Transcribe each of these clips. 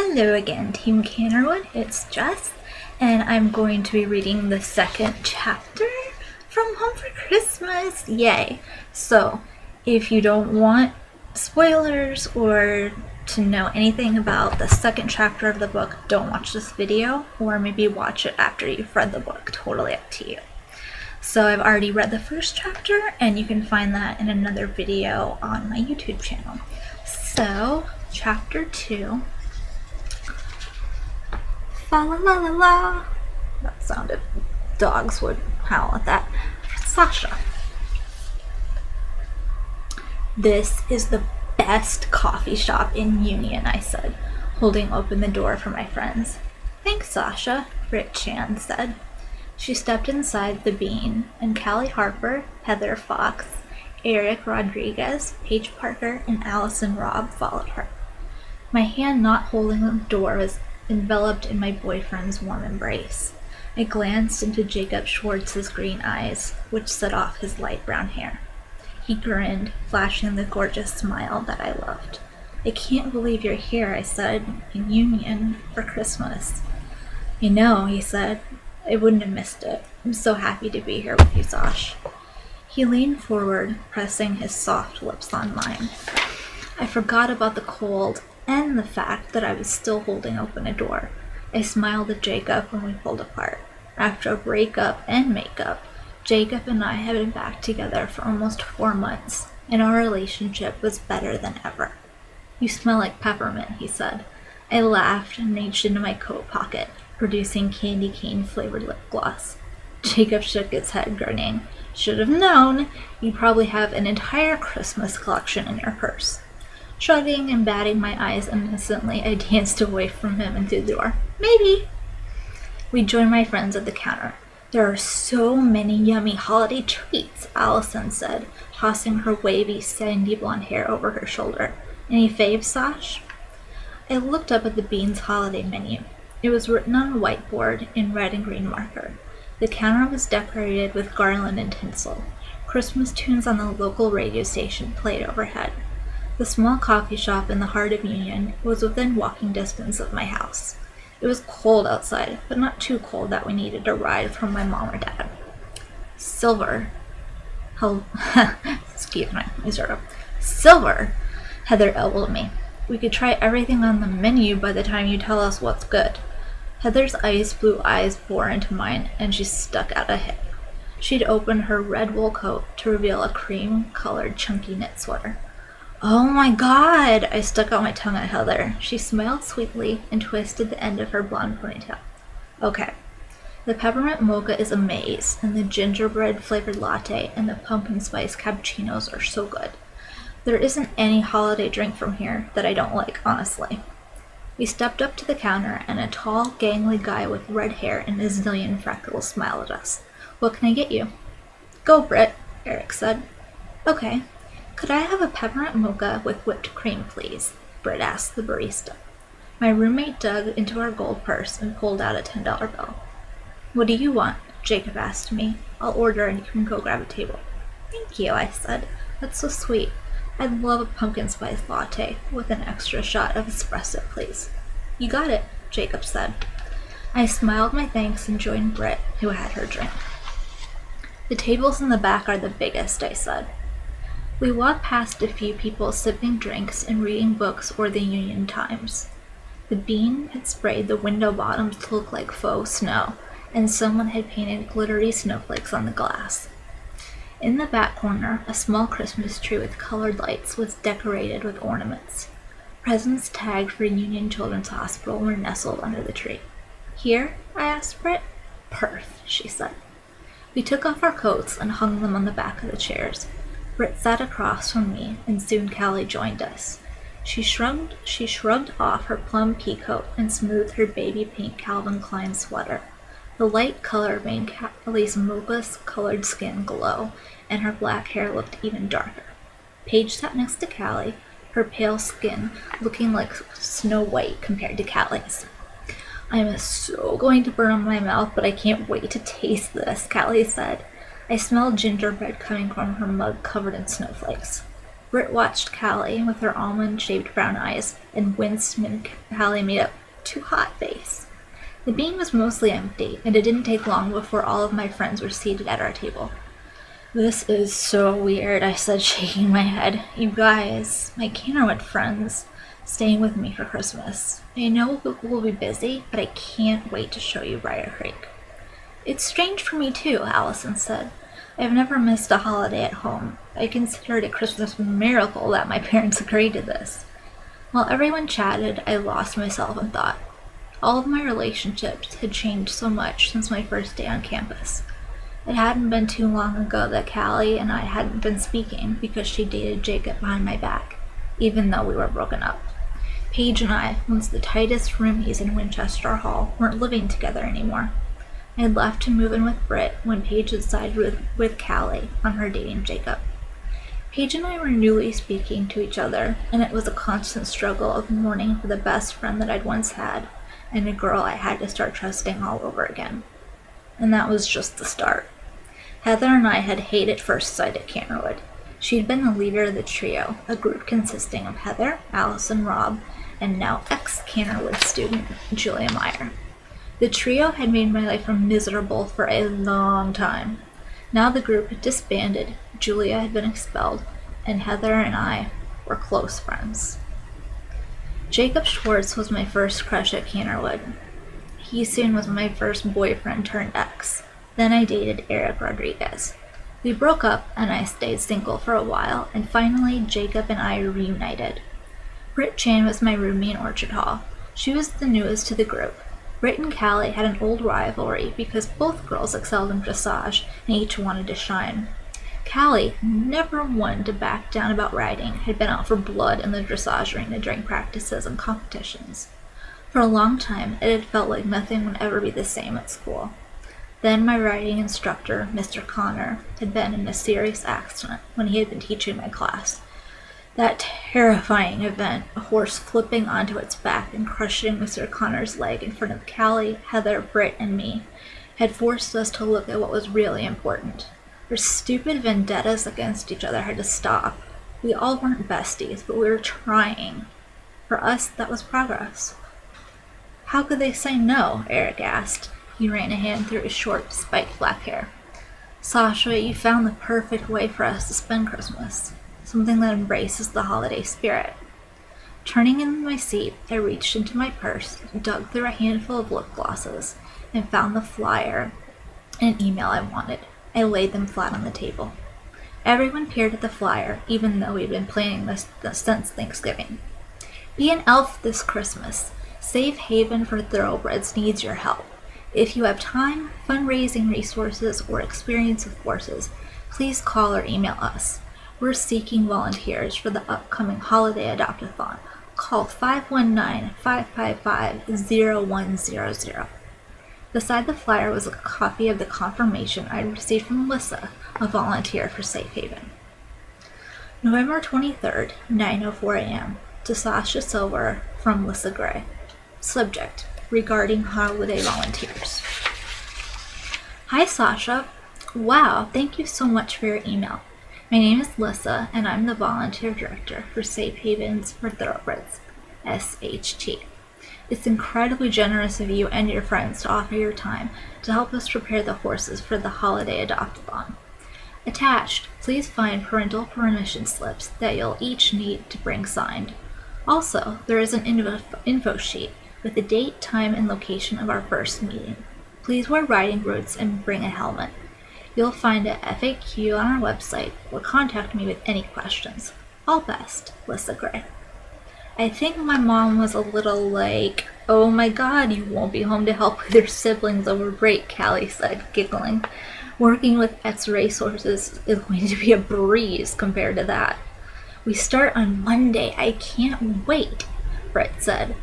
Hello again, Team Canterwood. It's Jess, and I'm going to be reading the second chapter from Home for Christmas. Yay! So, if you don't want spoilers or to know anything about the second chapter of the book, don't watch this video, or maybe watch it after you've read the book. Totally up to you. So I've already read the first chapter, and you can find that in another video on my YouTube channel. So, chapter 2. Fa la la la la. That sounded, dogs would howl at that. Sasha. This is the best coffee shop in Union, I said, holding open the door for my friends. Thanks, Sasha, Britt Chan said. She stepped inside the Bean, and Callie Harper, Heather Fox, Eric Rodriguez, Paige Parker, and Allison Robb followed her. My hand not holding the door was enveloped in my boyfriend's warm embrace. I glanced into Jacob Schwartz's green eyes, which set off his light brown hair. He grinned, flashing the gorgeous smile that I loved. I can't believe you're here, I said, in Union for Christmas. I know, he said. I wouldn't have missed it. I'm so happy to be here with you, Sash. He leaned forward, pressing his soft lips on mine. I forgot about the cold and the fact that I was still holding open a door. I smiled at Jacob when we pulled apart. After a breakup and makeup, Jacob and I had been back together for almost 4 months, and our relationship was better than ever. You smell like peppermint, he said. I laughed and reached into my coat pocket, producing candy cane flavored lip gloss. Jacob shook his head, grinning. Should have known. You probably have an entire Christmas collection in your purse. Shrugging and batting my eyes innocently, I danced away from him and through the door. Maybe. We joined my friends at the counter. There are so many yummy holiday treats, Allison said, tossing her wavy, sandy blonde hair over her shoulder. Any faves, Sash? I looked up at the Bean's holiday menu. It was written on a whiteboard in red and green marker. The counter was decorated with garland and tinsel. Christmas tunes on the local radio station played overhead. The small coffee shop in the heart of Union was within walking distance of my house. It was cold outside, but not too cold that we needed a ride from my mom or dad. Silver. Excuse me, let me start up. Silver, Heather elbowed me. We could try everything on the menu by the time you tell us what's good. Heather's ice blue eyes bore into mine, and she stuck out a hip. She'd opened her red wool coat to reveal a cream-colored chunky knit sweater. Oh my God! I stuck out my tongue at Heather. She smiled sweetly and twisted the end of her blonde ponytail. Okay. The peppermint mocha is a maze, and the gingerbread flavored latte and the pumpkin spice cappuccinos are so good. There isn't any holiday drink from here that I don't like, honestly. We stepped up to the counter, and a tall, gangly guy with red hair and a zillion freckles smiled at us. What can I get you? Go, Britt, Eric said. Okay. Could I have a peppermint mocha with whipped cream, please? Britt asked the barista. My roommate dug into our gold purse and pulled out a $10 bill. What do you want? Jacob asked me. I'll order and you can go grab a table. Thank you, I said. That's so sweet. I'd love a pumpkin spice latte with an extra shot of espresso, please. You got it, Jacob said. I smiled my thanks and joined Britt, who had her drink. The tables in the back are the biggest, I said. We walked past a few people sipping drinks and reading books or the Union Times. The Bean had sprayed the window bottoms to look like faux snow, and someone had painted glittery snowflakes on the glass. In the back corner, a small Christmas tree with colored lights was decorated with ornaments. Presents tagged for Union Children's Hospital were nestled under the tree. Here? I asked Britt. Perf, she said. We took off our coats and hung them on the back of the chairs. Britt sat across from me, and soon Callie joined us. She shrugged off her plum pea coat and smoothed her baby pink Calvin Klein sweater. The light color made Callie's mocha-colored skin glow, and her black hair looked even darker. Paige sat next to Callie, her pale skin looking like Snow White compared to Callie's. I'm so going to burn my mouth, but I can't wait to taste this, Callie said. I smelled gingerbread coming from her mug covered in snowflakes. Britt watched Callie with her almond-shaped brown eyes and winced when Callie made a "too hot" face. The bean was mostly empty, and it didn't take long before all of my friends were seated at our table. "This is so weird," I said, shaking my head. "You guys, my Canterwood friends, staying with me for Christmas. I know we'll be busy, but I can't wait to show you Briar Creek." "It's strange for me too," Allison said. "I've never missed a holiday at home. I consider it a Christmas miracle that my parents agreed to this." While everyone chatted, I lost myself in thought. All of my relationships had changed so much since my first day on campus. It hadn't been too long ago that Callie and I hadn't been speaking because she dated Jacob behind my back, even though we were broken up. Paige and I, once the tightest roomies in Winchester Hall, weren't living together anymore. I had left to move in with Britt when Paige had sided with Callie on her dating Jacob. Paige and I were newly speaking to each other, and it was a constant struggle of mourning for the best friend that I'd once had, and a girl I had to start trusting all over again. And that was just the start. Heather and I had hate at first sight at Canterwood. She'd been the leader of the trio, a group consisting of Heather, Allison, Rob, and now ex-Canterwood student Julia Meyer. The trio had made my life miserable for a long time. Now the group had disbanded, Julia had been expelled, and Heather and I were close friends. Jacob Schwartz was my first crush at Canterwood. He soon was my first boyfriend turned ex. Then I dated Eric Rodriguez. We broke up and I stayed single for a while, and finally Jacob and I reunited. Britt Chan was my roomie in Orchard Hall. She was the newest to the group. Britt and Callie had an old rivalry because both girls excelled in dressage and each wanted to shine. Callie, never one to back down about riding, had been out for blood in the dressage arena during practices and competitions. For a long time, it had felt like nothing would ever be the same at school. Then my riding instructor, Mr. Connor, had been in a serious accident when he had been teaching my class. That terrifying event, a horse flipping onto its back and crushing Mr. Connor's leg in front of Callie, Heather, Britt, and me, had forced us to look at what was really important. Our stupid vendettas against each other had to stop. We all weren't besties, but we were trying. For us, that was progress. "How could they say no?" Eric asked. He ran a hand through his short, spiked black hair. "Sasha, you found the perfect way for us to spend Christmas. Something that embraces the holiday spirit." Turning in my seat, I reached into my purse, dug through a handful of lip glosses, and found the flyer and an email I wanted. I laid them flat on the table. Everyone peered at the flyer, even though we'd been planning this since Thanksgiving. "Be an elf this Christmas. Safe Haven for Thoroughbreds needs your help. If you have time, fundraising resources, or experience with horses, please call or email us. We're seeking volunteers for the upcoming holiday adopt-a-thon. Call 519-555-0100. Beside the flyer was a copy of the confirmation I'd received from Melissa, a volunteer for Safe Haven. November 23rd, 9:04 a.m. To Sasha Silver from Lissa Gray. Subject: regarding holiday volunteers. Hi Sasha. Wow, thank you so much for your email. My name is Lissa, and I'm the volunteer director for Safe Havens for Thoroughbreds, SHT. It's incredibly generous of you and your friends to offer your time to help us prepare the horses for the holiday adopt-a-thon. Attached, please find parental permission slips that you'll each need to bring signed. Also, there is an info sheet with the date, time, and location of our first meeting. Please wear riding boots and bring a helmet. You'll find a FAQ on our website or contact me with any questions. All best, Lissa Gray. I think my mom was a little like, "Oh my god, you won't be home to help with your siblings over break," Callie said, giggling. "Working with ex-racehorses is going to be a breeze compared to that." "We start on Monday. I can't wait," Britt said.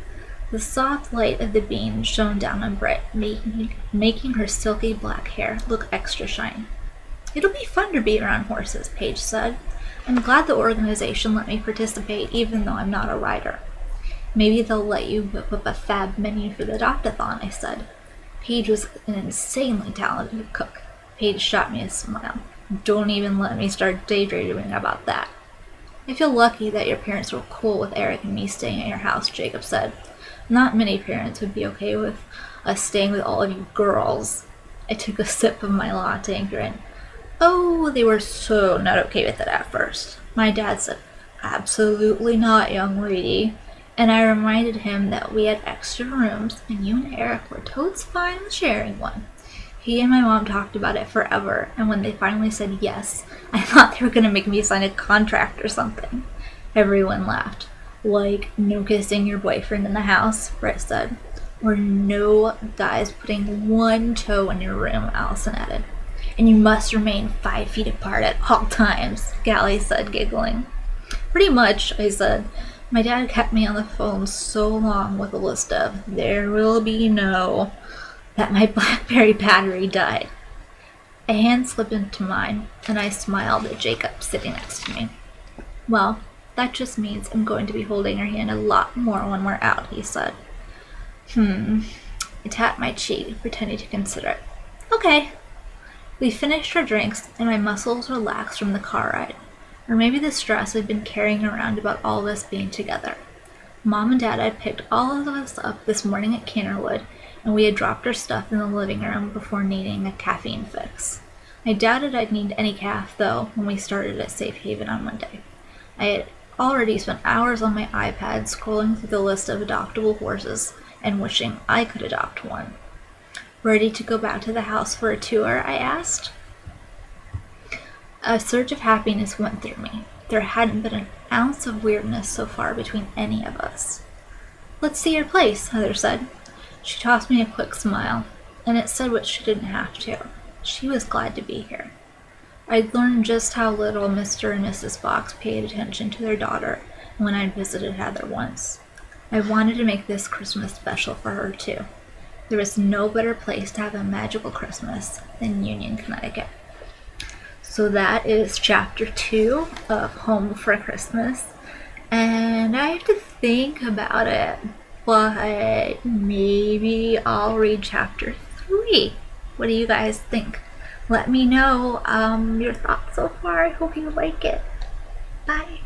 The soft light of the beam shone down on Britt, making her silky black hair look extra shiny. "It'll be fun to be around horses," Paige said. "I'm glad the organization let me participate even though I'm not a rider." "Maybe they'll let you whip up a fab menu for the adopt-a-thon," I said. Paige was an insanely talented cook. Paige shot me a smile. "Don't even let me start daydreaming about that." I feel lucky that your parents were cool with Eric and me staying at your house, Jacob said. Not many parents would be okay with us staying with all of you girls. I took a sip of my latte and grinned. Oh, they were so not okay with it at first. My dad said, absolutely not, young lady. And I reminded him that we had extra rooms and you and Eric were totes fine with sharing one. He and my mom talked about it forever, and when they finally said yes, I thought they were going to make me sign a contract or something. Everyone laughed. Like, no kissing your boyfriend in the house, Brett said. Or no guys putting one toe in your room, Allison added. And you must remain 5 feet apart at all times, Callie said, giggling. Pretty much, I said. My dad kept me on the phone so long with a list of, there will be no, that my BlackBerry battery died. A hand slipped into mine, and I smiled at Jacob sitting next to me. Well, that just means I'm going to be holding your hand a lot more when we're out, he said. I tapped my cheek, pretending to consider it. Okay. We finished our drinks, and my muscles relaxed from the car ride. Or maybe the stress I'd been carrying around about all of us being together. Mom and Dad had picked all of us up this morning at Canterwood, and we had dropped our stuff in the living room before needing a caffeine fix. I doubted I'd need any caff, though, when we started at Safe Haven on Monday. I had already spent hours on my iPad scrolling through the list of adoptable horses and wishing I could adopt one. Ready to go back to the house for a tour? I asked. A surge of happiness went through me. There hadn't been an ounce of weirdness so far between any of us. Let's see your place, Heather said. She tossed me a quick smile, and it said what she didn't have to. She was glad to be here. I'd learned just how little Mr. and Mrs. Fox paid attention to their daughter when I'd visited Heather once. I wanted to make this Christmas special for her, too. There was no better place to have a magical Christmas than Union, Connecticut. So that is chapter 2 of Home for Christmas. And I have to think about it, but maybe I'll read chapter 3. What do you guys think? Let me know your thoughts so far. I hope you like it. Bye.